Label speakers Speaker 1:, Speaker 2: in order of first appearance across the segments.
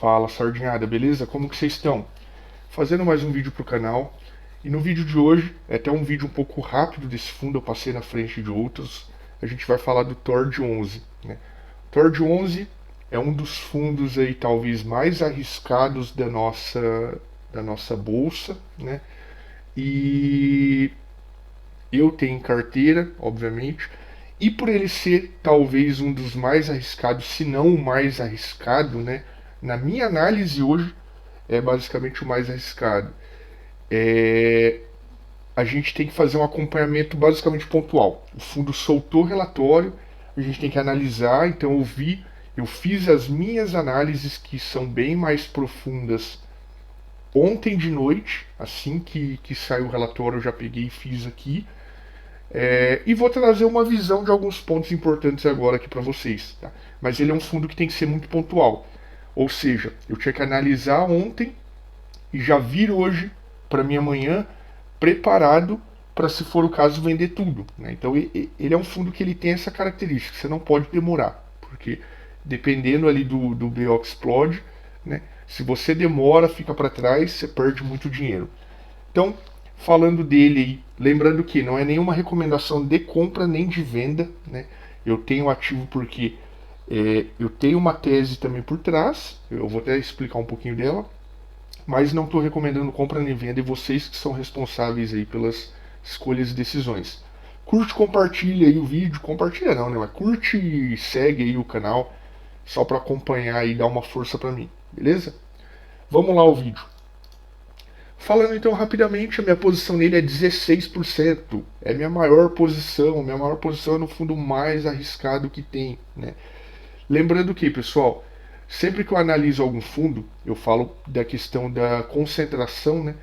Speaker 1: Fala, sardinhada, beleza? Como que vocês estão? Fazendo mais um vídeo pro canal. E no vídeo de hoje, é até um vídeo um pouco rápido desse fundo, eu passei na frente de outros. A gente vai falar do TORD 11, né? TORD 11 é um dos fundos aí talvez mais arriscados da nossa bolsa, né? E eu tenho em carteira, obviamente. E por ele ser talvez um dos mais arriscados, se não o mais arriscado, né? Na minha análise hoje, é basicamente o mais arriscado. É, a gente tem que fazer um acompanhamento basicamente pontual. O fundo soltou o relatório, a gente tem que analisar, então eu fiz as minhas análises que são bem mais profundas ontem de noite, assim que saiu o relatório eu já peguei e fiz aqui. E vou trazer uma visão de alguns pontos importantes agora aqui para vocês. Tá? Mas ele é um fundo que tem que ser muito pontual. Ou seja, eu tinha que analisar ontem e já vir hoje para minha manhã preparado para, se for o caso, vender tudo. Né? Então ele é um fundo que ele tem essa característica, você não pode demorar, porque dependendo ali do BO que explode, né? Se você demora, fica para trás, você perde muito dinheiro. Então, falando dele aí, lembrando que não é nenhuma recomendação de compra nem de venda, né? Eu tenho ativo porque eu tenho uma tese também por trás, eu vou até explicar um pouquinho dela, mas não estou recomendando compra nem venda, e vocês que são responsáveis aí pelas escolhas e decisões. Curte, compartilha aí o vídeo, compartilha não, né? Mas curte e segue aí o canal, só para acompanhar e dar uma força para mim, beleza? Vamos lá ao vídeo. Falando então rapidamente, a minha posição nele é 16%. É minha maior posição. Minha maior posição é no fundo mais arriscado que tem. Né? Lembrando que, pessoal, sempre que eu analiso algum fundo, eu falo da questão da concentração, né?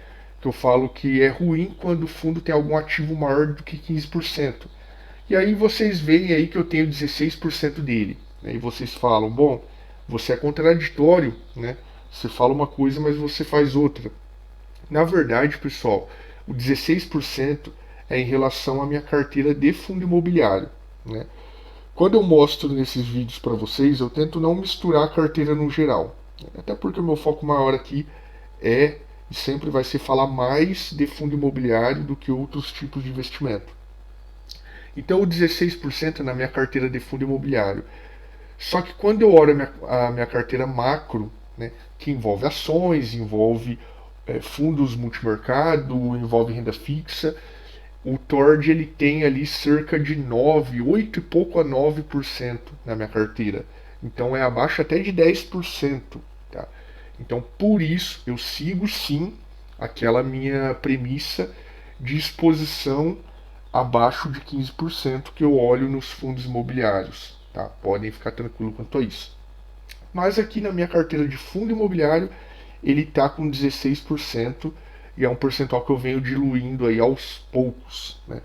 Speaker 1: Que eu falo que é ruim quando o fundo tem algum ativo maior do que 15%. E aí vocês veem aí que eu tenho 16% dele. Né? E vocês falam, bom, você é contraditório, né? Você fala uma coisa, mas você faz outra. Na verdade, pessoal, o 16% é em relação à minha carteira de fundo imobiliário. Né? Quando eu mostro nesses vídeos para vocês, eu tento não misturar a carteira no geral. Até porque o meu foco maior aqui é e sempre vai ser falar mais de fundo imobiliário do que outros tipos de investimento. Então o 16% é na minha carteira de fundo imobiliário. Só que quando eu olho a minha carteira macro, né, que envolve ações, envolve fundos multimercado, envolve renda fixa, o TORD ele tem ali cerca de 9, 8 e pouco a 9% na minha carteira. Então é abaixo até de 10%. Tá? Então por isso eu sigo sim aquela minha premissa de exposição abaixo de 15% que eu olho nos fundos imobiliários. Tá? Podem ficar tranquilo quanto a isso. Mas aqui na minha carteira de fundo imobiliário ele está com 16% e é um percentual que eu venho diluindo aí aos poucos, né,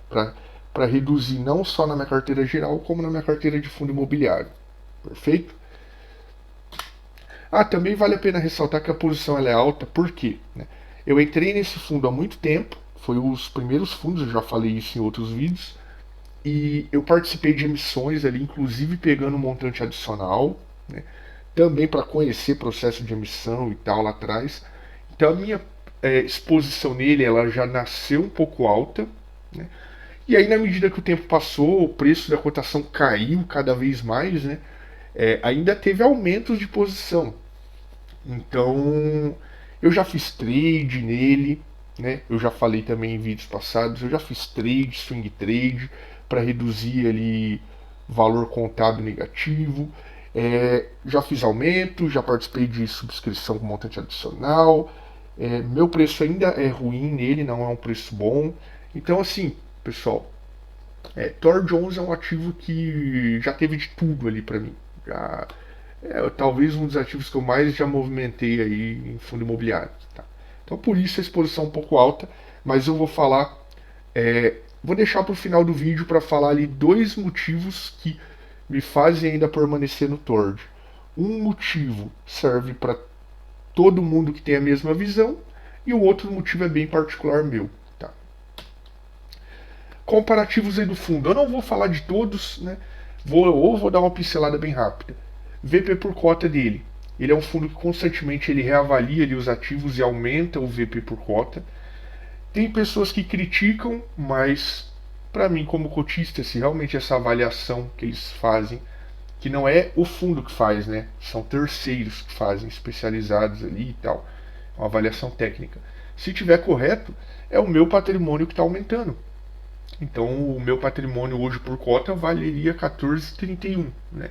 Speaker 1: para reduzir não só na minha carteira geral, como na minha carteira de fundo imobiliário. Perfeito? Também vale a pena ressaltar que a posição ela é alta, por quê? Né? Eu entrei nesse fundo há muito tempo, foi os primeiros fundos, eu já falei isso em outros vídeos, e eu participei de emissões ali, inclusive pegando um montante adicional, né? Também para conhecer processo de emissão e tal lá atrás. Então a minha exposição nele ela já nasceu um pouco alta, né? E aí na medida que o tempo passou, o preço da cotação caiu cada vez mais, né? Ainda teve aumentos de posição. Então eu já fiz trade nele, né? Eu já falei também em vídeos passados, eu já fiz trade, swing trade, para reduzir ali valor contábil negativo. Já fiz aumento, já participei de subscrição com montante adicional. Meu preço ainda é ruim nele, não é um preço bom. Então, assim, pessoal, TORD 11 é um ativo que já teve de tudo ali para mim. Talvez um dos ativos que eu mais já movimentei aí em fundo imobiliário. Tá? Então, por isso a exposição é um pouco alta, mas eu vou falar. Vou deixar para o final do vídeo para falar ali dois motivos que me fazem ainda permanecer no TORD. Um motivo serve para todo mundo que tem a mesma visão e o outro motivo é bem particular meu. Tá? Comparativos aí do fundo. Eu não vou falar de todos, né? Vou dar uma pincelada bem rápida. VP por cota dele. Ele é um fundo que constantemente ele reavalia ali os ativos e aumenta o VP por cota. Tem pessoas que criticam, mas para mim como cotista, se realmente essa avaliação que eles fazem, que não é o fundo que faz, né? São terceiros que fazem, especializados ali e tal. Uma avaliação técnica. Se tiver correto, é o meu patrimônio que está aumentando. Então o meu patrimônio hoje por cota valeria 14,31, né?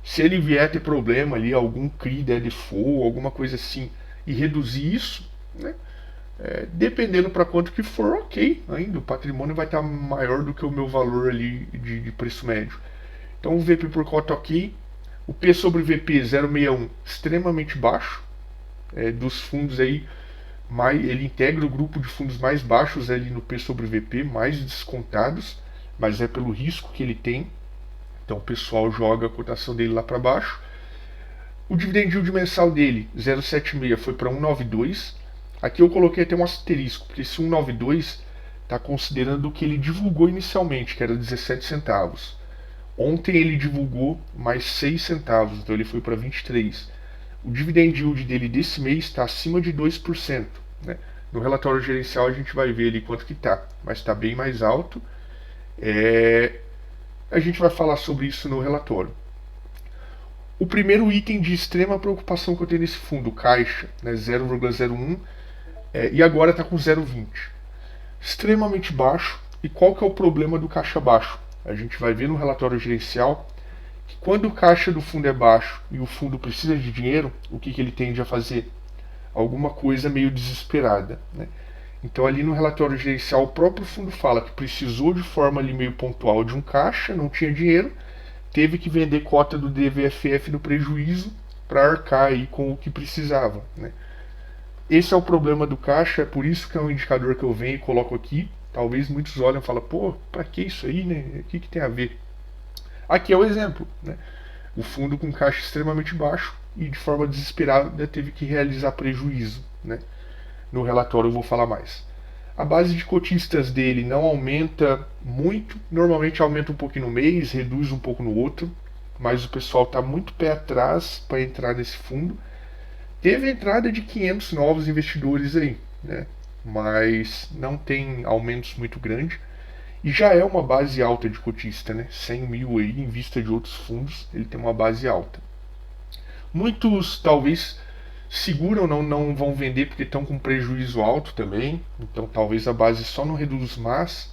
Speaker 1: Se ele vier ter problema ali, algum CRI der default, alguma coisa assim, e reduzir isso, né? Dependendo para quanto que for, ok, ainda o patrimônio vai estar maior do que o meu valor ali de preço médio. Então o VP por cota ok, o P sobre VP 0,61 extremamente baixo, dos fundos aí, ele integra o grupo de fundos mais baixos ali no P sobre VP, mais descontados, mas é pelo risco que ele tem. Então o pessoal joga a cotação dele lá para baixo. O dividend yield mensal dele, 0,76, foi para 1,92. Aqui eu coloquei até um asterisco, porque esse 1,92 está considerando o que ele divulgou inicialmente, que era 17 centavos. Ontem ele divulgou mais 6 centavos, então ele foi para 23. O dividend yield dele desse mês está acima de 2%. Né? No relatório gerencial a gente vai ver ali quanto que está, mas está bem mais alto. A gente vai falar sobre isso no relatório. O primeiro item de extrema preocupação que eu tenho nesse fundo, caixa, né, 0,01, e agora está com 0,20. Extremamente baixo. E qual que é o problema do caixa baixo? A gente vai ver no relatório gerencial que quando o caixa do fundo é baixo e o fundo precisa de dinheiro, o que ele tende a fazer? Alguma coisa meio desesperada, né? Então ali no relatório gerencial o próprio fundo fala que precisou de forma ali meio pontual de um caixa, não tinha dinheiro, teve que vender cota do DVFF no prejuízo para arcar aí com o que precisava, né? Esse é o problema do caixa, é por isso que é um indicador que eu venho e coloco aqui. Talvez muitos olhem e falem, pô, para que isso aí, né? O que tem a ver? Aqui é o exemplo, né? O fundo com caixa extremamente baixo e de forma desesperada teve que realizar prejuízo, né? No relatório eu vou falar mais. A base de cotistas dele não aumenta muito, normalmente aumenta um pouquinho no mês, reduz um pouco no outro, mas o pessoal está muito pé atrás para entrar nesse fundo. Teve a entrada de 500 novos investidores aí, né? Mas não tem aumentos muito grandes. E já é uma base alta de cotista, né? 100 mil aí, em vista de outros fundos, ele tem uma base alta. Muitos talvez seguram, não vão vender porque estão com prejuízo alto também. Então talvez a base só não reduz mais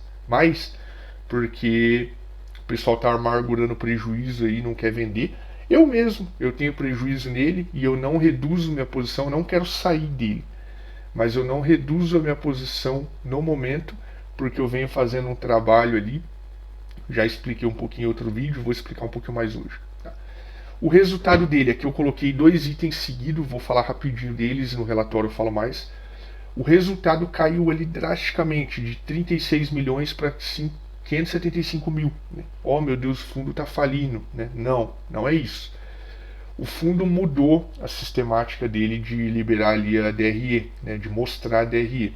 Speaker 1: porque o pessoal está amargurando prejuízo aí e não quer vender. Eu mesmo, eu tenho prejuízo nele e eu não reduzo minha posição, não quero sair dele. Mas eu não reduzo a minha posição no momento, porque eu venho fazendo um trabalho ali. Já expliquei um pouquinho em outro vídeo, vou explicar um pouquinho mais hoje. Tá? O resultado dele, aqui eu coloquei 2 itens seguidos, vou falar rapidinho deles, no relatório eu falo mais. O resultado caiu ali drasticamente, de 36 milhões para 575 mil. Né? Oh meu Deus, o fundo está falindo. Né? Não é isso. O fundo mudou a sistemática dele de liberar ali a DRE, né? De mostrar a DRE.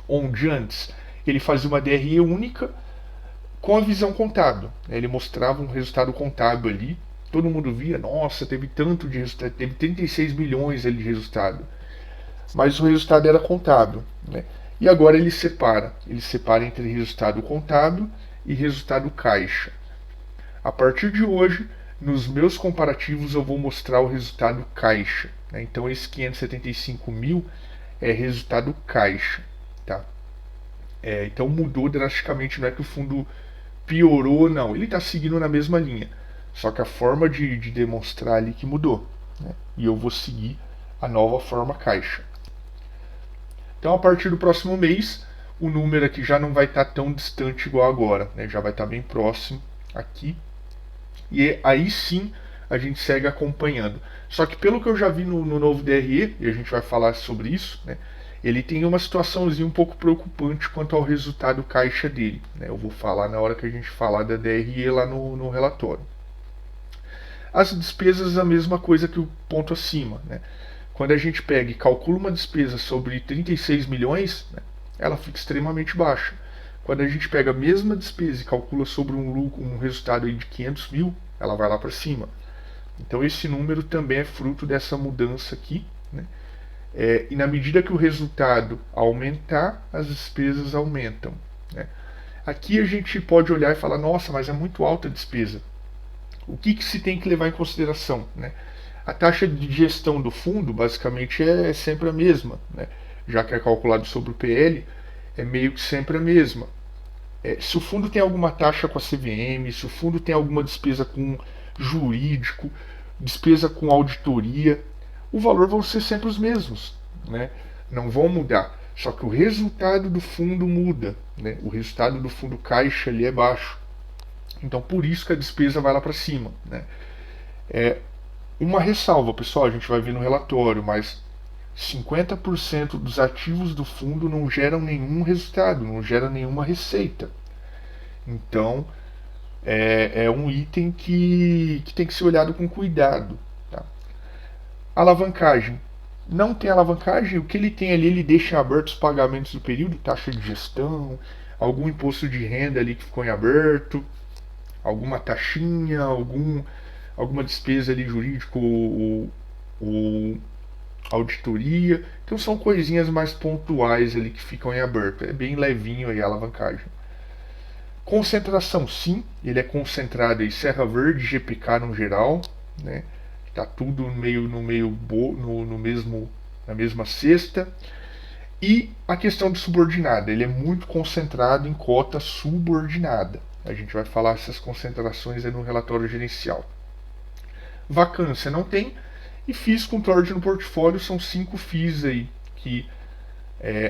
Speaker 1: Onde antes ele fazia uma DRE única com a visão contábil. Né? Ele mostrava um resultado contábil ali, todo mundo via, nossa, teve tanto de resultado, teve 36 milhões ali de resultado. Mas o resultado era contábil, né? E agora ele separa entre resultado contábil e resultado caixa. A partir de hoje, nos meus comparativos eu vou mostrar o resultado caixa, né? Então esse 575 mil é resultado caixa, tá? Então mudou drasticamente, não é que o fundo piorou, não, ele está seguindo na mesma linha, só que a forma de demonstrar ali que mudou, né? E eu vou seguir a nova forma caixa. Então, a partir do próximo mês, o número aqui já não vai estar tão distante igual agora, né? Já vai estar bem próximo aqui. E aí sim a gente segue acompanhando. Só que pelo que eu já vi no novo DRE, e a gente vai falar sobre isso, né? Ele tem uma situaçãozinha um pouco preocupante quanto ao resultado caixa dele, né? Eu vou falar na hora que a gente falar da DRE lá no relatório. As despesas, a mesma coisa que o ponto acima, né? Quando a gente pega e calcula uma despesa sobre 36 milhões, né, ela fica extremamente baixa. Quando a gente pega a mesma despesa e calcula sobre um resultado aí de 500 mil, ela vai lá para cima. Então esse número também é fruto dessa mudança aqui, né? E na medida que o resultado aumentar, as despesas aumentam, né? Aqui a gente pode olhar e falar, nossa, mas é muito alta a despesa. O que se tem que levar em consideração, né? A taxa de gestão do fundo basicamente é sempre a mesma, né? Já que é calculado sobre o PL, é meio que sempre a mesma. Se o fundo tem alguma taxa com a CVM, se o fundo tem alguma despesa com jurídico, despesa com auditoria, o valor vão ser sempre os mesmos, né? Não vão mudar. Só que o resultado do fundo muda, né? O resultado do fundo caixa ali é baixo. Então por isso que a despesa vai lá para cima, né? Uma ressalva, pessoal, a gente vai ver no relatório, mas 50% dos ativos do fundo não geram nenhum resultado, não geram nenhuma receita. Então, é um item que tem que ser olhado com cuidado. Tá? Alavancagem. Não tem alavancagem, o que ele tem ali, ele deixa abertos os pagamentos do período, taxa de gestão, algum imposto de renda ali que ficou em aberto, alguma taxinha, alguma despesa ali jurídica ou auditoria. Então são coisinhas mais pontuais ali que ficam em aberto. É bem levinho aí a alavancagem. Concentração, sim, ele é concentrado em Serra Verde, GPK no geral, né? Tá tudo no mesmo na mesma cesta. E a questão de subordinada, ele é muito concentrado em cota subordinada. A gente vai falar essas concentrações aí no relatório gerencial. Vacância não tem, e FIIs com TORD no portfólio são 5 FIIs aí que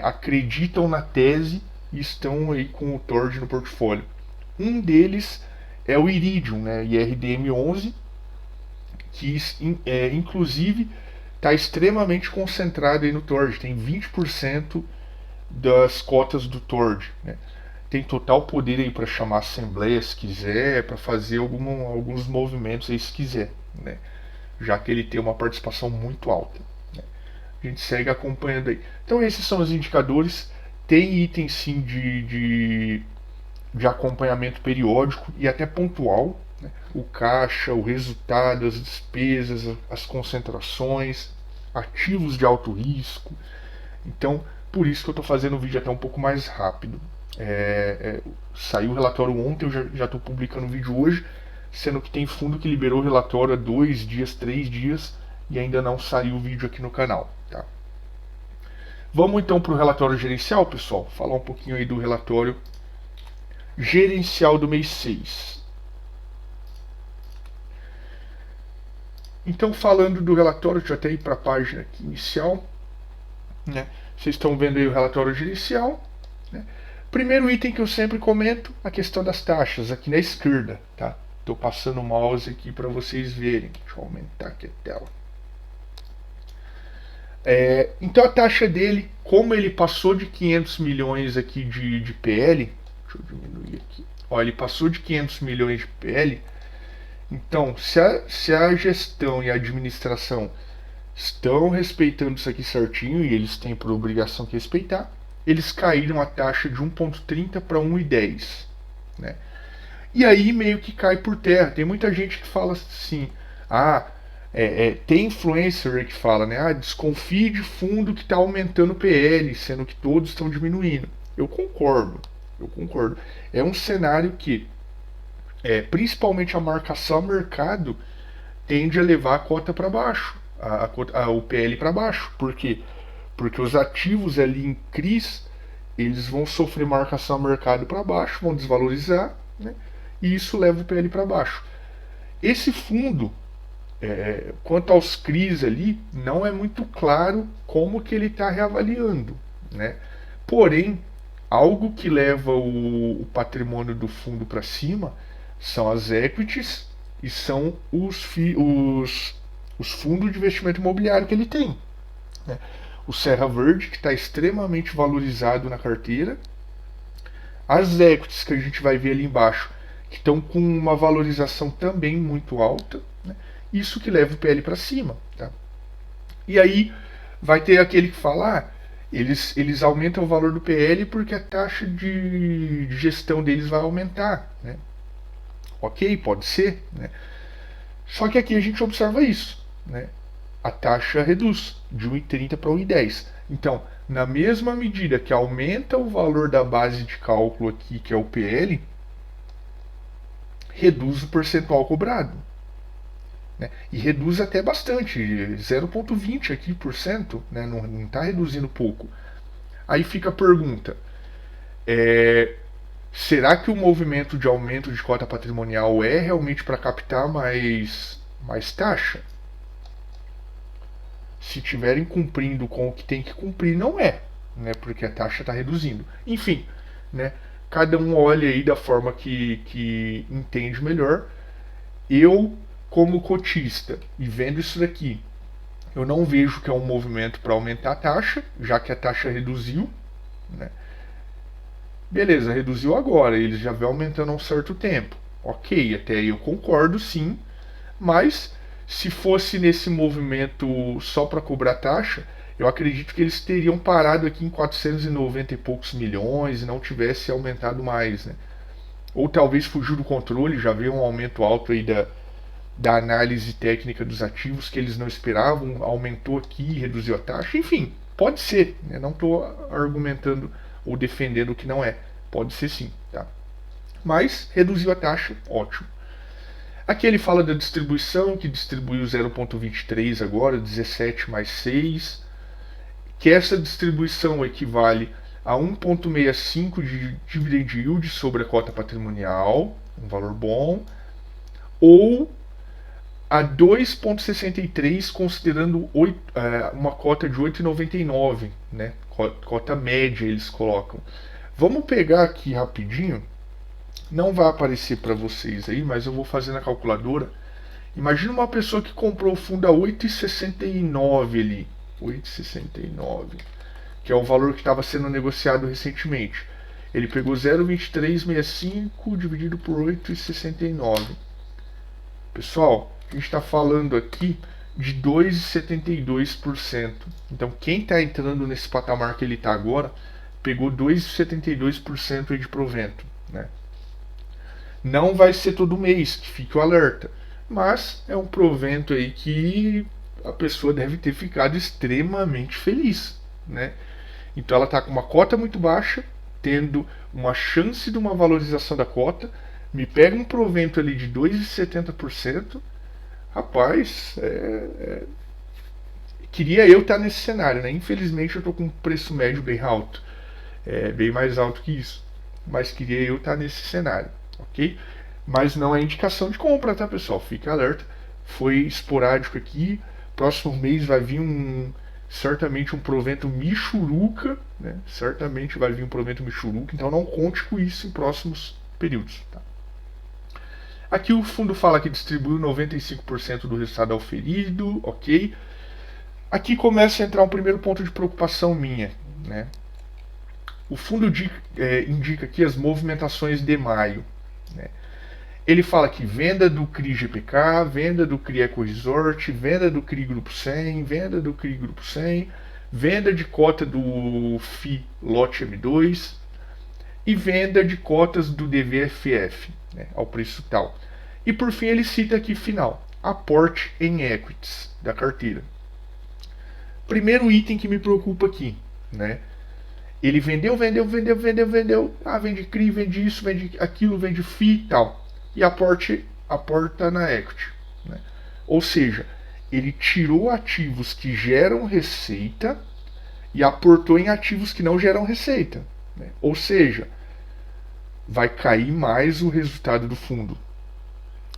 Speaker 1: acreditam na tese e estão aí com o TORD no portfólio. Um deles é o Iridium, né, IRDM11, que inclusive está extremamente concentrado aí no TORD, tem 20% das cotas do TORD, né? Tem total poder aí para chamar a assembleia se quiser, para fazer alguns movimentos aí se quiser, né? Já que ele tem uma participação muito alta, né? A gente segue acompanhando aí. Então esses são os indicadores. Tem itens sim de acompanhamento periódico e até pontual, né? O caixa, o resultado, as despesas, as concentrações, ativos de alto risco. Então, por isso que eu estou fazendo o vídeo até um pouco mais rápido. Saiu o relatório ontem, eu já estou publicando o vídeo hoje, sendo que tem fundo que liberou o relatório há 2 dias, 3 dias e ainda não saiu o vídeo aqui no canal. Tá? Vamos então para o relatório gerencial, pessoal. Falar um pouquinho aí do relatório gerencial do mês 6. Então, falando do relatório, deixa eu até ir para a página aqui inicial, né? Vocês estão vendo aí o relatório gerencial, né? Primeiro item que eu sempre comento, a questão das taxas, aqui na esquerda, tá? Estou passando o mouse aqui para vocês verem. Deixa eu aumentar aqui a tela. Então a taxa dele, como ele passou de 500 milhões aqui de PL, deixa eu diminuir aqui. Ó, ele passou de 500 milhões de PL. Então, se a gestão e a administração estão respeitando isso aqui certinho, e eles têm por obrigação que respeitar, eles caíram a taxa de 1,30 para 1,10, né? E aí meio que cai por terra. Tem muita gente que fala assim, tem influencer que fala, né? Desconfie de fundo que está aumentando o PL, sendo que todos estão diminuindo. Eu concordo. É um cenário que, principalmente a marcação ao mercado, tende a levar a cota para baixo, o PL para baixo. Por quê? Porque os ativos ali em CRIs, eles vão sofrer marcação ao mercado para baixo, vão desvalorizar, né? E isso leva o PL para baixo. Esse fundo, quanto aos CRIs ali, não é muito claro como que ele está reavaliando, né? Porém, algo que leva o patrimônio do fundo para cima são as equities e são os fundos de investimento imobiliário que ele tem, né? O Serra Verde, que está extremamente valorizado na carteira, as equities que a gente vai ver ali embaixo, que estão com uma valorização também muito alta, né? Isso que leva o PL para cima, tá? E aí vai ter aquele que fala, eles aumentam o valor do PL porque a taxa de gestão deles vai aumentar, né? Ok, pode ser, né? Só que aqui a gente observa isso, né? A taxa reduz de 1,30 para 1,10. Então, na mesma medida que aumenta o valor da base de cálculo aqui, que é o PL, reduz o percentual cobrado. Né? E reduz até bastante, 0,20 aqui por cento, né? Não está reduzindo pouco. Aí fica a pergunta: será que o movimento de aumento de cota patrimonial é realmente para captar mais taxa? Se tiverem cumprindo com o que tem que cumprir, não é, né? Porque a taxa está reduzindo. Enfim, né? Cada um olha aí da forma que entende melhor. Eu, como cotista, e vendo isso daqui, eu não vejo que é um movimento para aumentar a taxa, já que a taxa reduziu, né? Beleza, reduziu agora, eles já vem aumentando há um certo tempo. Ok, até aí eu concordo sim, mas se fosse nesse movimento só para cobrar taxa, eu acredito que eles teriam parado aqui em 490 e poucos milhões e não tivesse aumentado mais, né? Ou talvez fugiu do controle, já veio um aumento alto aí da análise técnica dos ativos que eles não esperavam, aumentou aqui, reduziu a taxa, enfim, pode ser, né? Não estou argumentando ou defendendo o que não é, pode ser sim, tá? Mas reduziu a taxa, ótimo. Aqui ele fala da distribuição, que distribuiu 0,23 agora, 17 mais 6, que essa distribuição equivale a 1,65 de dividend yield sobre a cota patrimonial, um valor bom, ou a 2,63 considerando uma cota de 8,99, né? Cota média eles colocam. Vamos pegar aqui rapidinho. Não vai aparecer para vocês aí, mas eu vou fazer na calculadora. Imagina uma pessoa que comprou o fundo a 8,69 ali. 8,69, que é o valor que estava sendo negociado recentemente. Ele pegou 0,2365 dividido por 8,69. Pessoal, a gente está falando aqui de 2,72%. Então, quem está entrando nesse patamar que ele está agora, pegou 2,72% de provento, né? Não vai ser todo mês, que fique o alerta. Mas é um provento aí que a pessoa deve ter ficado extremamente feliz, né? Então ela está com uma cota muito baixa, tendo uma chance de uma valorização da cota, me pega um provento ali de 2,70%. Rapaz, queria eu estar nesse cenário, né? Infelizmente eu estou com um preço médio bem alto, bem mais alto que isso, mas queria eu estar nesse cenário, ok? Mas não é indicação de compra, tá, pessoal? Fique alerta. Foi esporádico aqui. Próximo mês vai vir certamente um provento michuruca, né? Certamente vai vir um provento michuruca, então não conte com isso em próximos períodos, tá? Aqui o fundo fala que distribuiu 95% do resultado auferido, ok? Aqui começa a entrar um primeiro ponto de preocupação minha, né? O fundo indica aqui as movimentações de maio, né? Ele fala que venda do CRI GPK, venda do CRI Eco Resort, venda do CRI Grupo 100, venda do CRI Grupo 100, venda de cota do FI Lote M2 e venda de cotas do DVFF, né, ao preço tal. E por fim ele cita aqui final, aporte em equities da carteira. Primeiro item que me preocupa aqui, né? Ele vendeu. Ah, vende CRI, vende isso, vende aquilo, vende FI e tal. E aporta na equity, né? Ou seja, ele tirou ativos que geram receita e aportou em ativos que não geram receita, né? Ou seja, vai cair mais o resultado do fundo.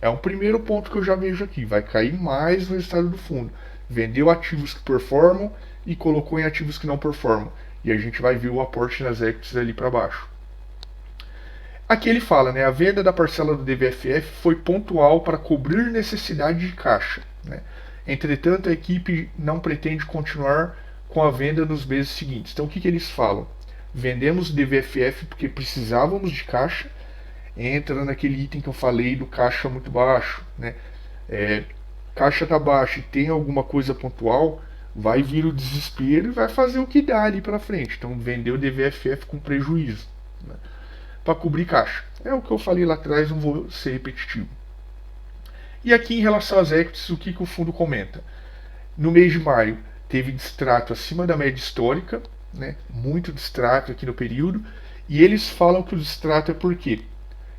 Speaker 1: É um primeiro ponto que eu já vejo aqui, vai cair mais o resultado do fundo. Vendeu ativos que performam e colocou em ativos que não performam. E a gente vai ver o aporte nas equities ali para baixo. Aqui ele fala, né, a venda da parcela do DVFF foi pontual para cobrir necessidade de caixa, né? Entretanto, a equipe não pretende continuar com a venda nos meses seguintes. Então, o que eles falam? Vendemos o DVFF porque precisávamos de caixa. Entra naquele item que eu falei do caixa muito baixo, né? Caixa tá baixo e tem alguma coisa pontual, vai vir o desespero e vai fazer o que dá ali para frente. Então, vendeu o DVFF com prejuízo, né, para cobrir caixa. É o que eu falei lá atrás, não vou ser repetitivo. E aqui em relação às equities, o que o fundo comenta? No mês de maio, teve distrato acima da média histórica, né? Muito distrato aqui no período, e eles falam que o distrato é por quê?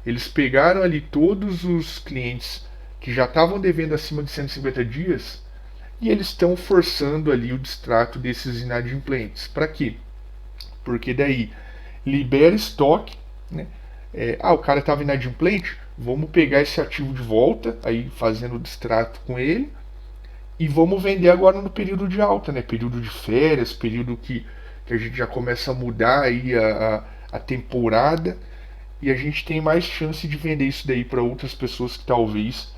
Speaker 1: Eles pegaram ali todos os clientes que já estavam devendo acima de 150 dias e eles estão forçando ali o distrato desses inadimplentes. Para quê? Porque daí libera estoque, né? O cara estava inadimplente, vamos pegar esse ativo de volta, aí fazendo o distrato com ele, e vamos vender agora no período de alta, né? Período de férias, período que a gente já começa a mudar aí a temporada, e a gente tem mais chance de vender isso daí para outras pessoas que talvez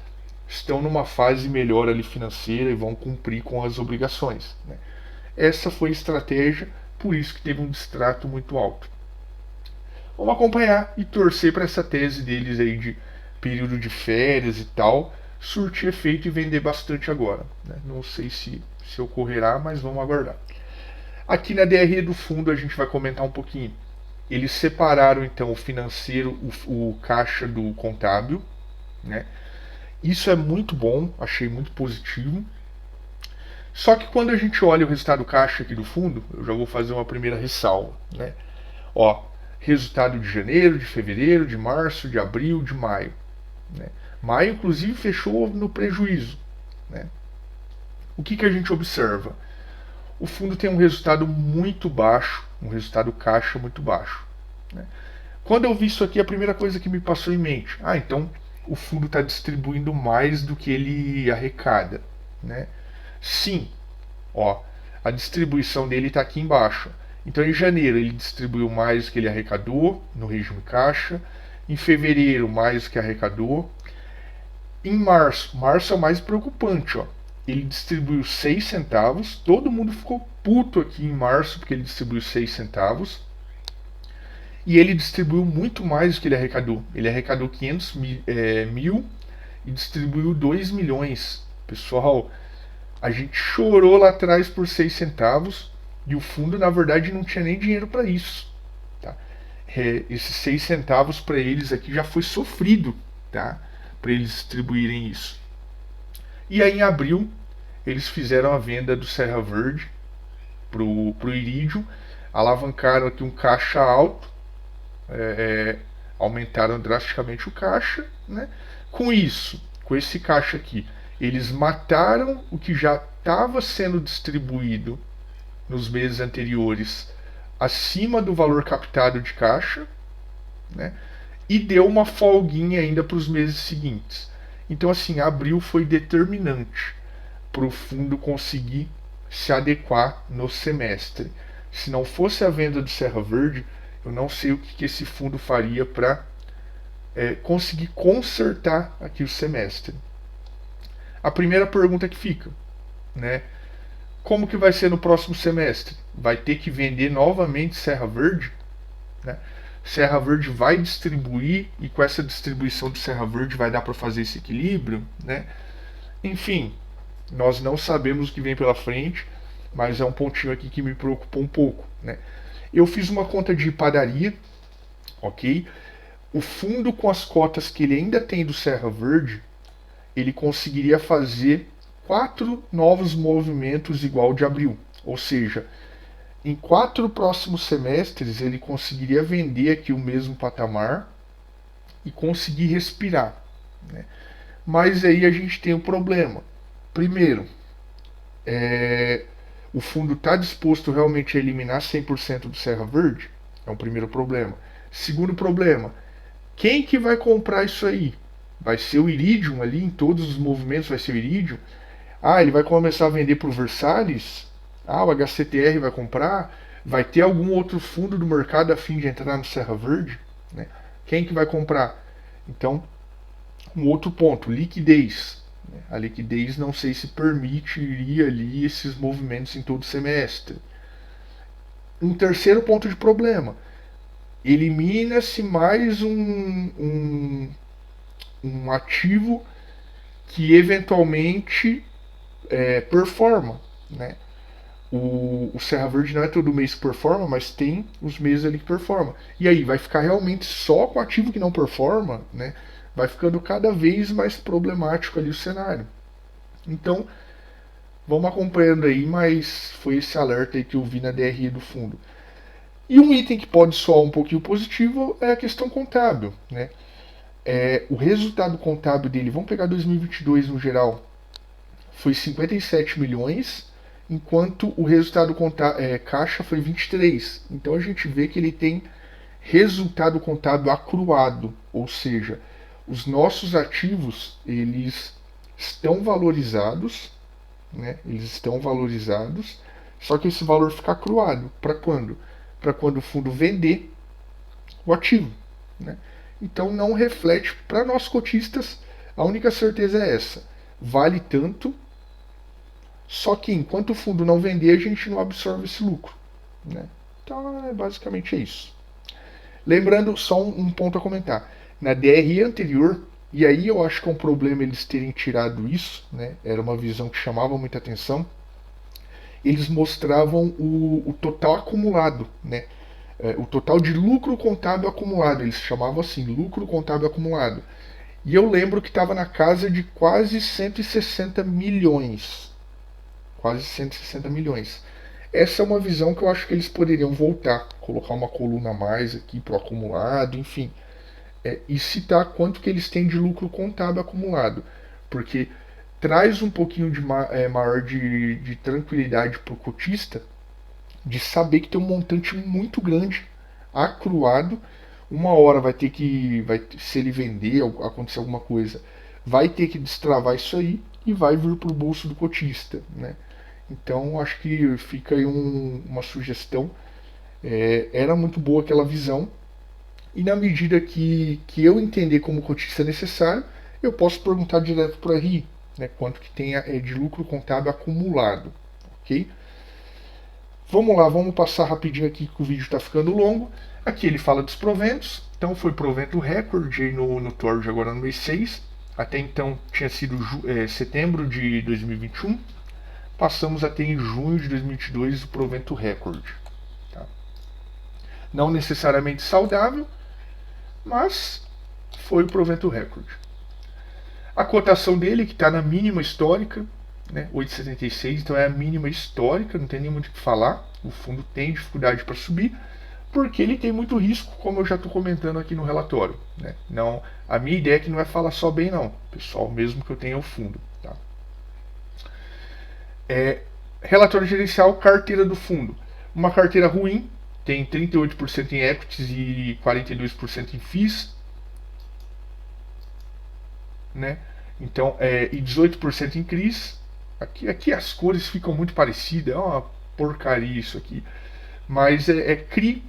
Speaker 1: estão numa fase melhor ali financeira e vão cumprir com as obrigações, né? Essa foi a estratégia, por isso que teve um distrato muito alto. Vamos acompanhar e torcer para essa tese deles aí de período de férias e tal surtir efeito e vender bastante agora, né? Não sei se ocorrerá, mas vamos aguardar. Aqui na DRE do fundo a gente vai comentar um pouquinho. Eles separaram então o financeiro, o caixa do contábil, né? Isso é muito bom, achei muito positivo. Só que quando a gente olha o resultado caixa aqui do fundo, eu já vou fazer uma primeira ressalva, né? Ó, resultado de janeiro, de fevereiro, de março, de abril, de maio, né? Maio, inclusive, fechou no prejuízo, né? O que a gente observa? O fundo tem um resultado muito baixo, um resultado caixa muito baixo, né? Quando eu vi isso aqui, a primeira coisa que me passou em mente, então o fundo está distribuindo mais do que ele arrecada, né? Sim, ó, a distribuição dele está aqui embaixo. Então, em janeiro, ele distribuiu mais do que ele arrecadou no regime caixa. Em fevereiro, mais do que arrecadou. Em março, março é o mais preocupante, ó. Ele distribuiu 6 centavos. Todo mundo ficou puto aqui em março porque ele distribuiu 6 centavos. E ele distribuiu muito mais do que ele arrecadou. Ele arrecadou 500 mil e distribuiu 2 milhões. Pessoal, a gente chorou lá atrás por 6 centavos e o fundo, na verdade, não tinha nem dinheiro para isso. Tá? Esses 6 centavos para eles aqui já foi sofrido, tá? Para eles distribuírem isso. E aí, em abril, eles fizeram a venda do Serra Verde pro Iridium, alavancaram aqui um caixa alto, aumentaram drasticamente o caixa, né? Com isso, com esse caixa aqui, eles mataram o que já estava sendo distribuído nos meses anteriores acima do valor captado de caixa, né? E deu uma folguinha ainda para os meses seguintes. Então, assim, abril foi determinante para o fundo conseguir se adequar no semestre. Se não fosse a venda do Serra Verde, eu não sei o que esse fundo faria para conseguir consertar aqui o semestre. A primeira pergunta que fica, né? Como que vai ser no próximo semestre? Vai ter que vender novamente Serra Verde, né? Serra Verde vai distribuir e com essa distribuição de Serra Verde vai dar para fazer esse equilíbrio, né? Enfim, nós não sabemos o que vem pela frente, mas é um pontinho aqui que me preocupou um pouco, né? Eu fiz uma conta de padaria, ok? O fundo com as cotas que ele ainda tem do Serra Verde, ele conseguiria fazer 4 novos movimentos igual de abril. Ou seja, em 4 próximos semestres ele conseguiria vender aqui o mesmo patamar e conseguir respirar, né? Mas aí a gente tem um problema. Primeiro, o fundo está disposto realmente a eliminar 100% do Serra Verde? É um primeiro problema. Segundo problema, quem que vai comprar isso aí? Vai ser o Iridium ali, em todos os movimentos vai ser o Iridium? Ele vai começar a vender para o Versalhes? O HCTR vai comprar? Vai ter algum outro fundo do mercado a fim de entrar no Serra Verde? Né? Quem que vai comprar? Então, um outro ponto, liquidez. A liquidez não sei se permitiria ali esses movimentos em todo o semestre. Um terceiro ponto de problema, elimina-se mais um ativo que eventualmente performa, né? O Serra Verde não é todo mês que performa, mas tem os meses ali que performa. E aí, vai ficar realmente só com ativo que não performa, né? vai ficando cada vez mais problemático ali o cenário. Então, vamos acompanhando aí, mas foi esse alerta aí que eu vi na DRE do fundo. E um item que pode soar um pouquinho positivo é a questão contábil, né? O resultado contábil dele, vamos pegar 2022 no geral, foi 57 milhões, enquanto o resultado caixa foi 23. Então a gente vê que ele tem resultado contábil acruado, ou seja, os nossos ativos eles estão valorizados, né? Eles estão valorizados, só que esse valor fica acruado. Para quando? Para quando o fundo vender o ativo, né? Então não reflete para nós cotistas. A única certeza é essa: vale tanto, só que enquanto o fundo não vender, a gente não absorve esse lucro, né? Então, basicamente é isso. Lembrando, só um ponto a comentar. Na DRE anterior, e aí eu acho que é um problema eles terem tirado isso, né? Era uma visão que chamava muita atenção. Eles mostravam o total acumulado, né? O total de lucro contábil acumulado, eles chamavam assim, lucro contábil acumulado. E eu lembro que estava na casa de quase 160 milhões. Quase 160 milhões. Essa é uma visão que eu acho que eles poderiam voltar, colocar uma coluna a mais aqui para o acumulado, enfim, e citar quanto que eles têm de lucro contábil acumulado, porque traz um pouquinho maior de tranquilidade para o cotista, de saber que tem um montante muito grande acruado. Uma hora se ele vender, acontecer alguma coisa, vai ter que destravar isso aí e vai vir para o bolso do cotista, né? Então acho que fica aí uma sugestão. Era muito boa aquela visão, e na medida que eu entender como cotista é necessário, eu posso perguntar direto para o RI, né, quanto que tem de lucro contábil acumulado, ok? Vamos lá, vamos passar rapidinho aqui que o vídeo está ficando longo. Aqui ele fala dos proventos. Então foi provento recorde no Torge agora no mês 6. Até então tinha sido setembro de 2021. Passamos a ter em junho de 2022 o provento recorde. Tá? Não necessariamente saudável, mas foi o provento recorde. A cotação dele, que está na mínima histórica, né, 8,76, então é a mínima histórica, não tem nem muito o que falar. O fundo tem dificuldade para subir, porque ele tem muito risco, como eu já estou comentando aqui no relatório. Né? Não, a minha ideia é que não é falar só bem, não, pessoal, mesmo que eu tenha o fundo. Tá? Relatório gerencial, carteira do fundo. Uma carteira ruim, tem 38% em equities e 42% em FIIs. Né? Então, e 18% em CRIs. Aqui as cores ficam muito parecidas, é uma porcaria isso aqui. Mas é CRI,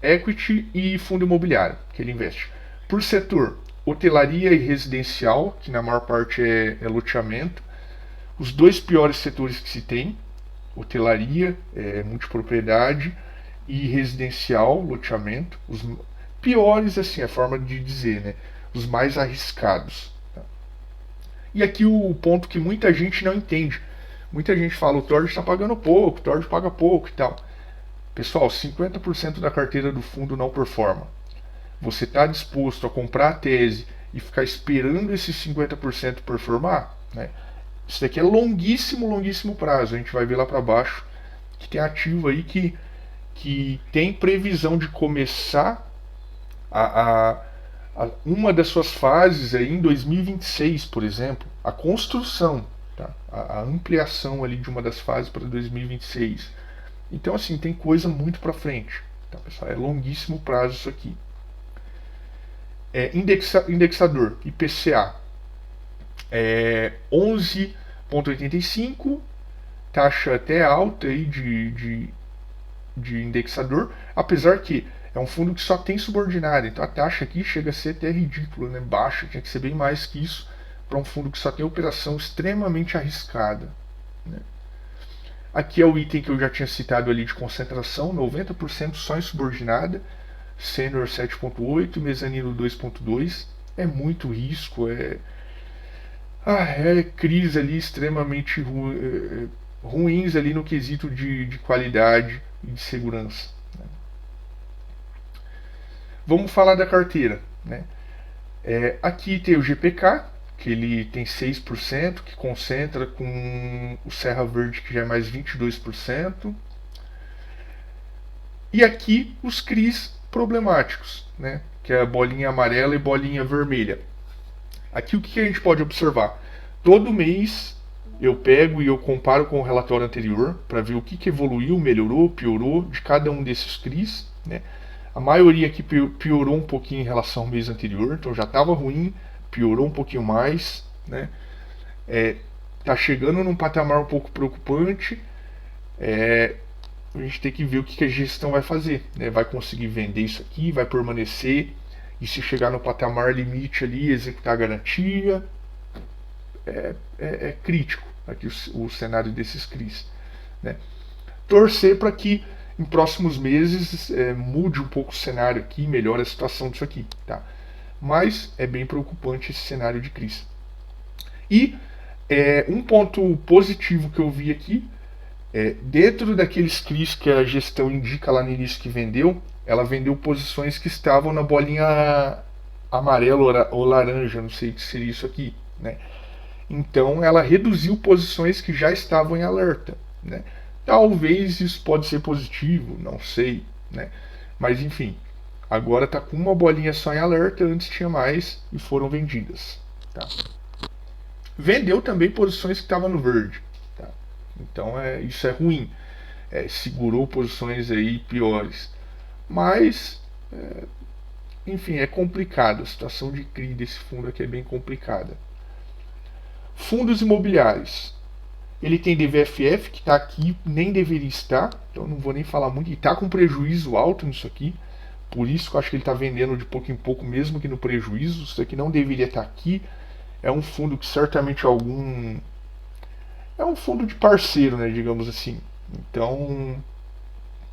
Speaker 1: Equity e fundo imobiliário que ele investe. Por setor, hotelaria e residencial, que na maior parte é loteamento. Os dois piores setores que se tem, hotelaria, multipropriedade e residencial, loteamento. Os piores, assim, é a forma de dizer, né? Os mais arriscados. Tá? E aqui o ponto que muita gente não entende. Muita gente fala, o Torge está pagando pouco, o Torge paga pouco e tal. Pessoal, 50% da carteira do fundo não performa. Você está disposto a comprar a tese e ficar esperando esses 50% performar? Né? Isso daqui é longuíssimo, longuíssimo prazo. A gente vai ver lá para baixo que tem ativo aí que tem previsão de começar uma das suas fases aí em 2026, por exemplo, a construção, tá? A ampliação ali de uma das fases para 2026. Então, assim, tem coisa muito para frente, tá, pessoal? É longuíssimo prazo isso aqui. Indexador, IPCA, 11,85, taxa até alta aí de indexador, apesar que é um fundo que só tem subordinado, então a taxa aqui chega a ser até ridícula, né? Baixa, tinha que ser bem mais que isso para um fundo que só tem operação extremamente arriscada. Né? Aqui é o item que eu já tinha citado ali de concentração, 90% só em subordinada, sênior 7,8, mezanino 2,2, é muito risco, é crise ali extremamente ruins ali no quesito de qualidade e de segurança. Né? Vamos falar da carteira. Né? Aqui tem o GPK, que ele tem 6%, que concentra com o Serra Verde, que já é mais 22%. E aqui os CRIs problemáticos, né? Que é a bolinha amarela e bolinha vermelha. Aqui o que a gente pode observar? Todo mês eu pego e eu comparo com o relatório anterior para ver o que evoluiu, melhorou, piorou de cada um desses CRIs. Né? A maioria aqui piorou um pouquinho em relação ao mês anterior, então já estava ruim, piorou um pouquinho mais. Né? Tá chegando num patamar um pouco preocupante. A gente tem que ver o que a gestão vai fazer. Né? Vai conseguir vender isso aqui, vai permanecer, e se chegar no patamar limite ali, executar a garantia. É crítico aqui o cenário desses CRIs. Né? Torcer para que em próximos meses mude um pouco o cenário aqui, melhore a situação disso aqui. Tá? Mas é bem preocupante esse cenário de crise. E um ponto positivo que eu vi aqui, dentro daqueles CRIs que a gestão indica lá no início que vendeu, ela vendeu posições que estavam na bolinha amarela ou laranja, não sei o que seria isso aqui. Né? Então ela reduziu posições que já estavam em alerta. Né? Talvez isso pode ser positivo, não sei. Né? Mas enfim, agora está com uma bolinha só em alerta, antes tinha mais e foram vendidas. Tá? Vendeu também posições que estavam no verde. Tá? Então isso é ruim. Segurou posições aí piores. Mas, enfim, é complicado. A situação de CRI desse fundo aqui é bem complicada. Fundos imobiliários. Ele tem DVFF, que está aqui, nem deveria estar, então não vou nem falar muito. E está com prejuízo alto nisso aqui, por isso que eu acho que ele está vendendo de pouco em pouco, mesmo que no prejuízo. Isso aqui não deveria estar aqui. É um fundo que certamente é um fundo de parceiro, né, digamos assim. Então,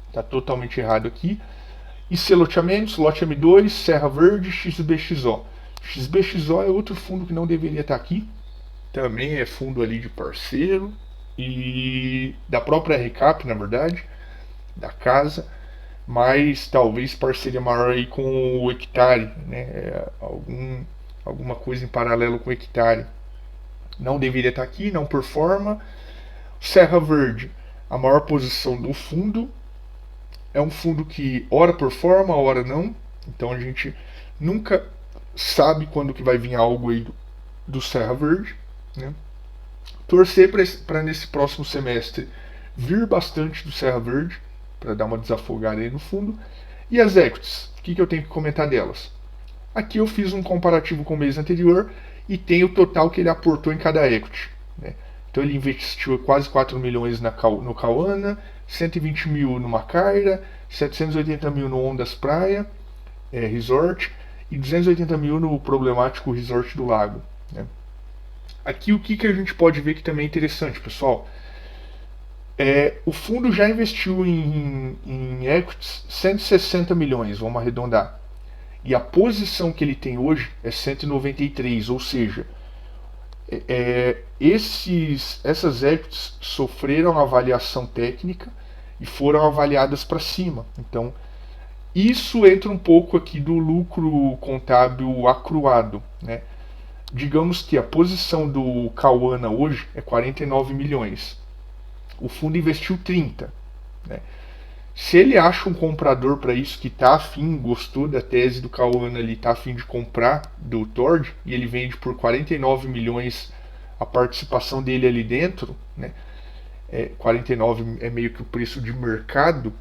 Speaker 1: está totalmente errado aqui. E loteamentos, lote M2, Serra Verde, XBXO. XBXO é outro fundo que não deveria estar aqui. Também é fundo ali de parceiro e da própria Recap, na verdade, da casa, mas talvez parceria maior aí com o Hectare, né? Alguma coisa em paralelo com o Hectare. Não deveria estar aqui, não performa. Serra Verde, a maior posição do fundo, é um fundo que ora performa, ora não, então a gente nunca sabe quando que vai vir algo aí do Serra Verde. Né? Torcer para nesse próximo semestre vir bastante do Serra Verde, para dar uma desafogada aí no fundo. E as equities, o que eu tenho que comentar delas? Aqui eu fiz um comparativo com o mês anterior e tem o total que ele aportou em cada equity. Né? Então ele investiu quase 4 milhões no Cauana, 120 mil no Macaira, 780 mil no Ondas Praia Resort e 280 mil no problemático Resort do Lago. Né? Aqui o que a gente pode ver que também é interessante, pessoal. O fundo já investiu em equities 160 milhões, vamos arredondar. E a posição que ele tem hoje é 193, ou seja, essas equities sofreram avaliação técnica e foram avaliadas para cima. Então, isso entra um pouco aqui do lucro contábil acruado. Né? Digamos que a posição do Cauana hoje é 49 milhões. O fundo investiu 30. Né? Se ele acha um comprador para isso que está afim, gostou da tese do Cauana ali, está afim de comprar do Tord, e ele vende por 49 milhões a participação dele ali dentro, né? 49 é meio que o preço de mercado,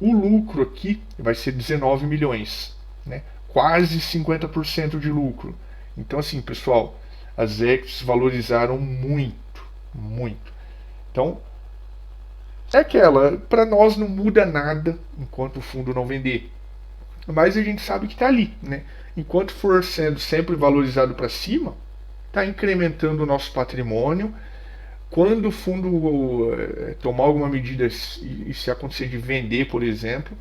Speaker 1: o lucro aqui vai ser 19 milhões. Né? Quase 50% de lucro. Então assim, pessoal, as equities valorizaram muito, muito. Então, para nós não muda nada enquanto o fundo não vender. Mas a gente sabe que está ali, né? Enquanto for sendo sempre valorizado para cima, está incrementando o nosso patrimônio. Quando o fundo tomar alguma medida e se acontecer de vender, por exemplo,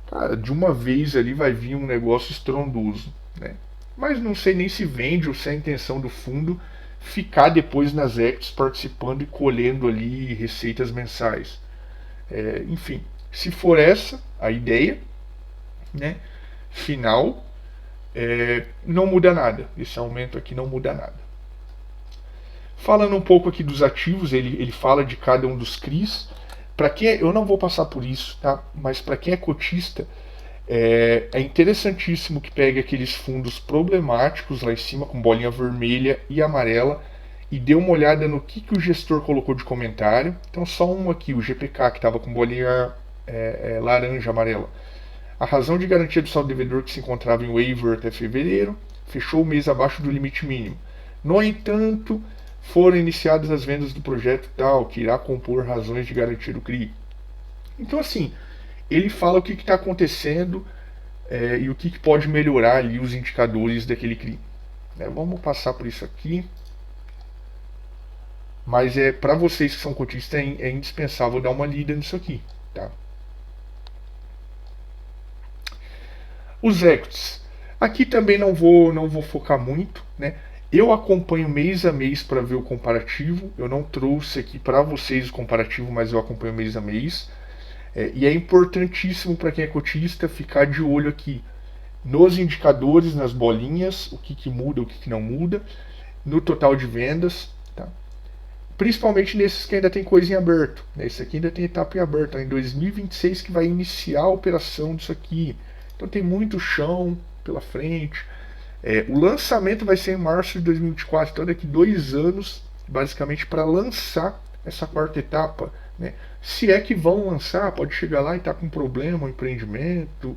Speaker 1: cara, de uma vez ali vai vir um negócio estrondoso, né? Mas não sei nem se vende ou se é a intenção do fundo ficar depois nas equities participando e colhendo ali receitas mensais. Enfim, se for essa a ideia, né, final, não muda nada. Esse aumento aqui não muda nada. Falando um pouco aqui dos ativos, ele fala de cada um dos CRIs. Para quem eu não vou passar por isso, tá? Mas para quem é cotista, é interessantíssimo que pegue aqueles fundos problemáticos lá em cima, com bolinha vermelha e amarela, e dê uma olhada no que o gestor colocou de comentário. Então, só um aqui, o GPK, que estava com bolinha laranja, amarela. A razão de garantia do saldo devedor que se encontrava em waiver até fevereiro fechou o mês abaixo do limite mínimo. No entanto, foram iniciadas as vendas do projeto tal, que irá compor razões de garantia do CRI. Então, assim, ele fala o que está acontecendo e o que pode melhorar ali os indicadores daquele CRI. Vamos passar por isso aqui. Mas para vocês que são cotistas é indispensável dar uma lida nisso aqui. Tá? Os equities. Aqui também não vou focar muito, né? Eu acompanho mês a mês para ver o comparativo. Eu não trouxe aqui para vocês o comparativo, mas eu acompanho mês a mês. E é importantíssimo para quem é cotista ficar de olho aqui nos indicadores, nas bolinhas, o que muda, o que não muda, no total de vendas, tá? Principalmente nesses que ainda tem coisa em aberto. Esse aqui ainda tem etapa em aberto, em 2026 que vai iniciar a operação disso aqui. Então tem muito chão pela frente. O lançamento vai ser em março de 2024, então daqui 2 anos, basicamente, para lançar essa quarta etapa. Né? Se é que vão lançar, pode chegar lá e estar com problema, um empreendimento,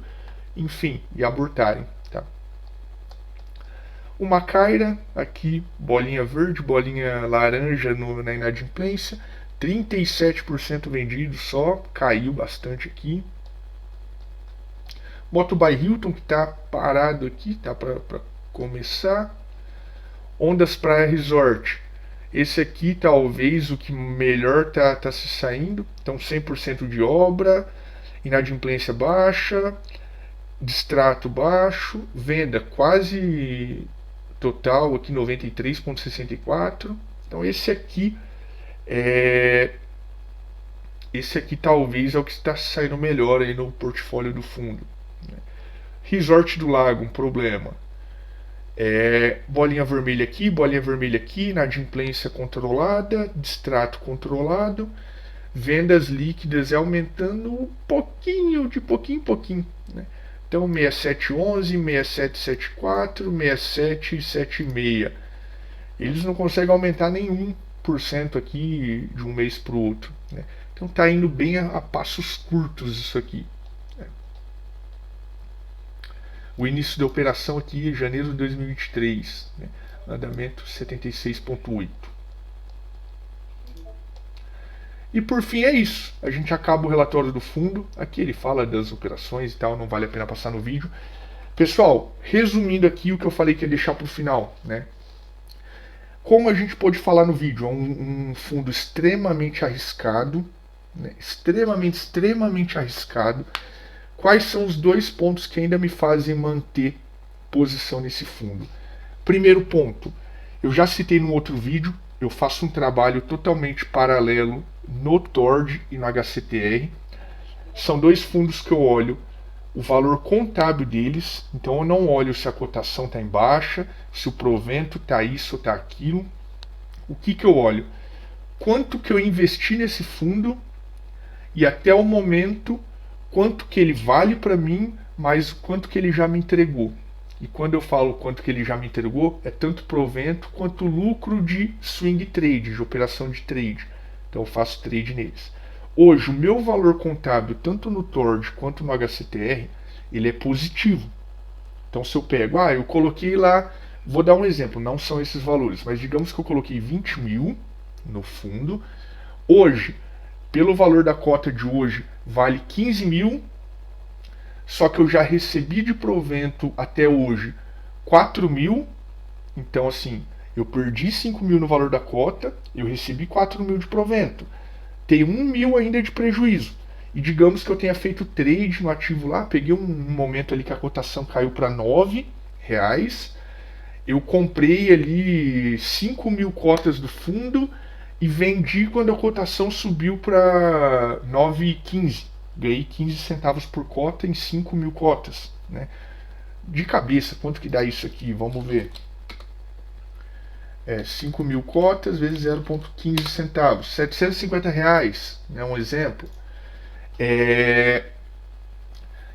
Speaker 1: enfim, e abortarem. Tá? Uma Caira, aqui, bolinha verde, bolinha laranja na inadimplência, 37% vendido só, caiu bastante aqui. Moto by Hilton, que está parado aqui, tá para começar. Ondas Praia Resort. Esse aqui talvez o que melhor tá se saindo. Então 100% de obra, inadimplência baixa, distrato baixo, venda quase total aqui 93,64. Então esse aqui talvez é o que está saindo melhor aí no portfólio do fundo. Resort do Lago, um problema. Bolinha vermelha aqui, inadimplência controlada, distrato controlado, vendas líquidas aumentando um pouquinho, de pouquinho em pouquinho. Né? Então 6711, 6774, 6776. Eles não conseguem aumentar nem 1% aqui de um mês para o outro. Né? Então está indo bem a passos curtos isso aqui. O início da operação aqui em janeiro de 2023, né? Andamento 76,8. E por fim é isso. A gente acaba o relatório do fundo. Aqui ele fala das operações e tal, não vale a pena passar no vídeo. Pessoal, resumindo aqui o que eu falei que ia deixar para o final, né? Como a gente pôde falar no vídeo, é um fundo extremamente arriscado, né? extremamente arriscado. Quais são os 2 pontos que ainda me fazem manter posição nesse fundo? Primeiro ponto, eu já citei no outro vídeo, eu faço um trabalho totalmente paralelo no TORD e no HCTR. São 2 fundos que eu olho o valor contábil deles, então eu não olho se a cotação está em baixa, se o provento está isso ou está aquilo. O que eu olho? Quanto que eu investi nesse fundo e até o momento quanto que ele vale para mim, mas quanto que ele já me entregou. E quando eu falo quanto que ele já me entregou, é tanto provento quanto lucro de swing trade, de operação de trade. Então eu faço trade neles. Hoje, o meu valor contábil, tanto no TORD quanto no HCTR, ele é positivo. Então se eu pego, eu coloquei lá, vou dar um exemplo, não são esses valores, mas digamos que eu coloquei 20 mil no fundo. Hoje, pelo valor da cota de hoje, vale 15 mil, só que eu já recebi de provento até hoje 4 mil, então assim, eu perdi 5 mil no valor da cota, eu recebi 4 mil de provento, tem 1 mil ainda de prejuízo, e digamos que eu tenha feito trade no ativo lá, peguei um momento ali que a cotação caiu para R$9, eu comprei ali 5 mil cotas do fundo, e vendi quando a cotação subiu para 9,15. Ganhei 15 centavos por cota em 5 mil cotas. Né? de cabeça, quanto que dá isso aqui? Vamos ver. 5.000 cotas vezes 0,15 centavos. R$ 750, né, um exemplo.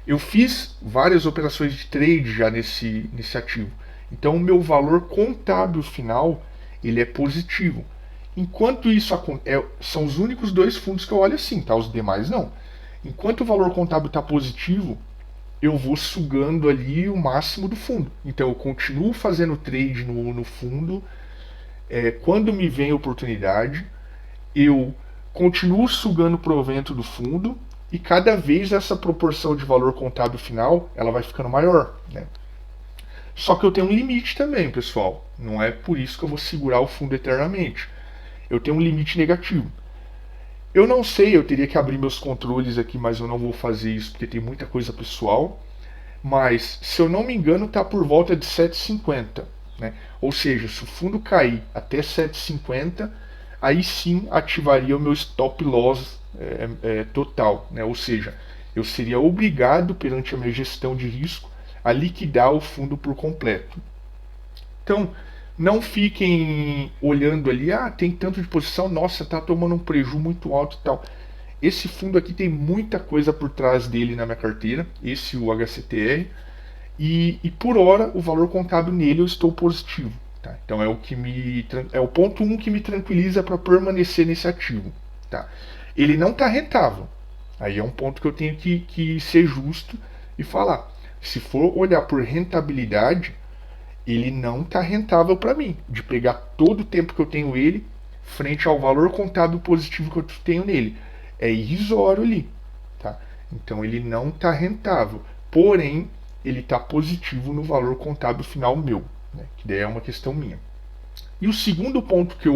Speaker 1: Eu fiz várias operações de trade já nesse ativo. Então o meu valor contábil final ele é positivo. Enquanto isso são os únicos dois fundos que eu olho assim, tá? Os demais não. Enquanto o valor contábil está positivo, eu vou sugando ali o máximo do fundo. Então eu continuo fazendo trade no fundo. Quando me vem a oportunidade, eu continuo sugando provento do fundo e cada vez essa proporção de valor contábil final ela vai ficando maior, né? Só que eu tenho um limite também, pessoal. Não é por isso que eu vou segurar o fundo eternamente. Eu tenho um limite negativo. Eu não sei, eu teria que abrir meus controles aqui, mas eu não vou fazer isso porque tem muita coisa pessoal. Mas, se eu não me engano, está por volta de 7,50. Né? Ou seja, se o fundo cair até 7,50, aí sim ativaria o meu stop loss total. Né? Ou seja, eu seria obrigado, perante a minha gestão de risco, a liquidar o fundo por completo. Então, não fiquem olhando ali, tem tanto de posição, nossa, tá tomando um prejuízo muito alto e tal. Esse fundo aqui tem muita coisa por trás dele na minha carteira, esse o HCTR, e por hora o valor contábil nele eu estou positivo. Tá? Então é o ponto 1 que me tranquiliza para permanecer nesse ativo. Tá? Ele não está rentável. Aí é um ponto que eu tenho que ser justo e falar. Se for olhar por rentabilidade, ele não está rentável para mim. De pegar todo o tempo que eu tenho ele frente ao valor contábil positivo que eu tenho nele. É irrisório ali. Tá? Então ele não está rentável. Porém, ele está positivo no valor contábil final meu. Né? Que daí é uma questão minha. E o segundo ponto que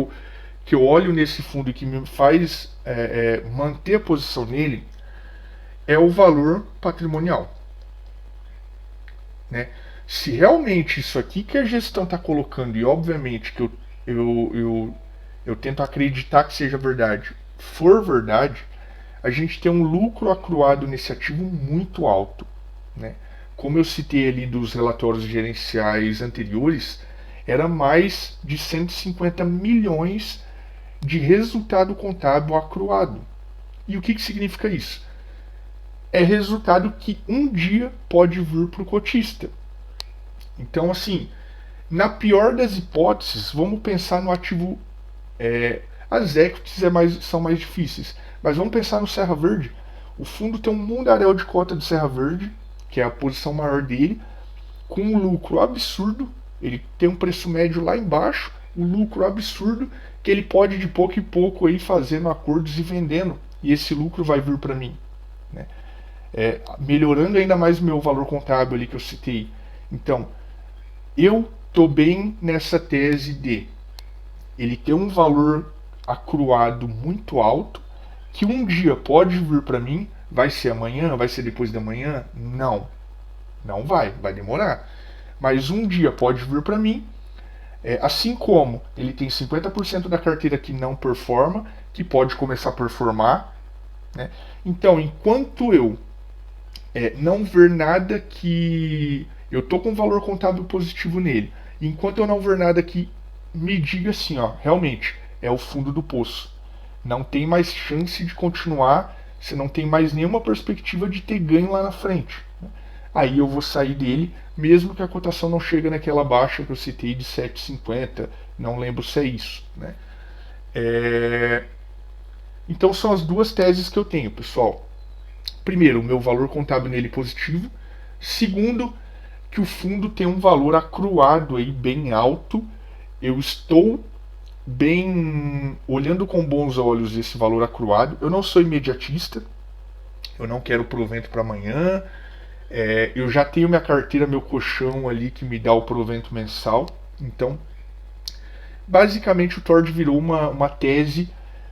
Speaker 1: eu olho nesse fundo e que me faz manter a posição nele é o valor patrimonial. Né? Se realmente isso aqui que a gestão está colocando, e obviamente que eu tento acreditar que seja verdade, for verdade, a gente tem um lucro acruado nesse ativo muito alto. Né? Como eu citei ali dos relatórios gerenciais anteriores, era mais de 150 milhões de resultado contábil acruado. E o que significa isso? É resultado que um dia pode vir para o cotista. Então, assim, na pior das hipóteses, vamos pensar no ativo. As equities são mais difíceis, mas vamos pensar no Serra Verde. O fundo tem um mundaréu de cota de Serra Verde, que é a posição maior dele, com um lucro absurdo. Ele tem um preço médio lá embaixo, um lucro absurdo, que ele pode de pouco em pouco aí fazendo acordos e vendendo, e esse lucro vai vir para mim. Né? Melhorando ainda mais o meu valor contábil ali que eu citei. Então, eu estou bem nessa tese de ele ter um valor acruado muito alto, que um dia pode vir para mim, vai ser amanhã, vai ser depois da manhã? Não, não vai demorar. Mas um dia pode vir para mim, assim como ele tem 50% da carteira que não performa, que pode começar a performar. Né? Então, enquanto eu não ver nada que eu tô com valor contábil positivo nele, enquanto eu não ver nada que me diga assim, ó, realmente é o fundo do poço, não tem mais chance de continuar, você não tem mais nenhuma perspectiva de ter ganho lá na frente. Aí eu vou sair dele, mesmo que a cotação não chegue naquela baixa que eu citei de 7,50, não lembro se é isso. Né? Então são as duas teses que eu tenho, pessoal. Primeiro, o meu valor contábil nele positivo. Segundo, que o fundo tem um valor acruado aí bem alto. Eu estou bem olhando com bons olhos esse valor acruado. Eu não sou imediatista. Eu não quero provento para amanhã. Eu já tenho minha carteira, meu colchão ali que me dá o provento mensal. Então, basicamente o Tord virou uma tese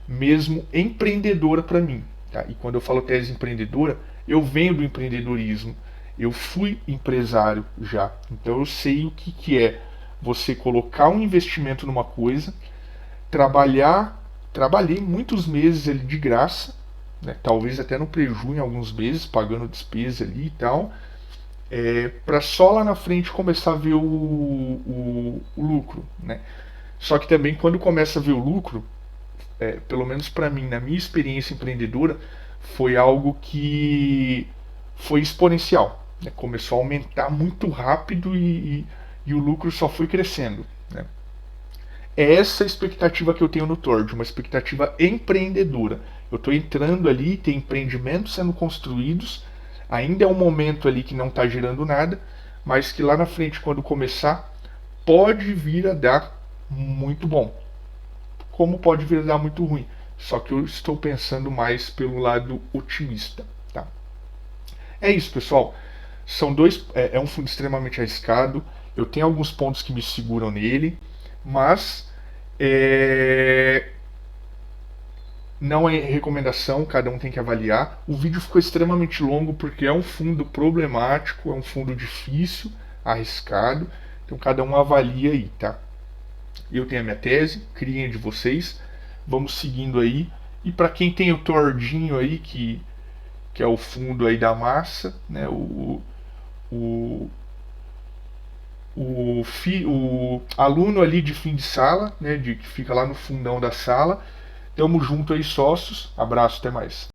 Speaker 1: mesmo empreendedora para mim. Tá? E quando eu falo tese empreendedora, eu venho do empreendedorismo. Eu fui empresário já. Então eu sei o que é você colocar um investimento numa coisa, trabalhei muitos meses ali de graça, né? Talvez até no prejuízo em alguns meses, pagando despesa ali e tal. para só lá na frente começar a ver o lucro, né? Só que também quando começa a ver o lucro, pelo menos para mim, na minha experiência empreendedora, foi algo que foi exponencial, né? Começou a aumentar muito rápido e o lucro só foi crescendo, né? É essa a expectativa que eu tenho no Tord, uma expectativa empreendedora. Eu estou entrando ali, tem empreendimentos sendo construídos, ainda é um momento ali que não está gerando nada, mas que lá na frente, quando começar, pode vir a dar muito bom, como pode vir a dar muito ruim. Só que eu estou pensando mais pelo lado otimista. Tá? É isso, pessoal. É um fundo extremamente arriscado. Eu tenho alguns pontos que me seguram nele, mas é, não é recomendação, cada um tem que avaliar. O vídeo ficou extremamente longo porque é um fundo problemático, é um fundo difícil, arriscado. Então cada um avalia aí, tá? Eu tenho a minha tese, criem de vocês. Vamos seguindo aí. E para quem tem o Tordinho aí, que é o fundo aí da massa, né? O, o aluno ali de fim de sala, né? Que fica lá no fundão da sala. Tamo junto aí, sócios. Abraço, até mais.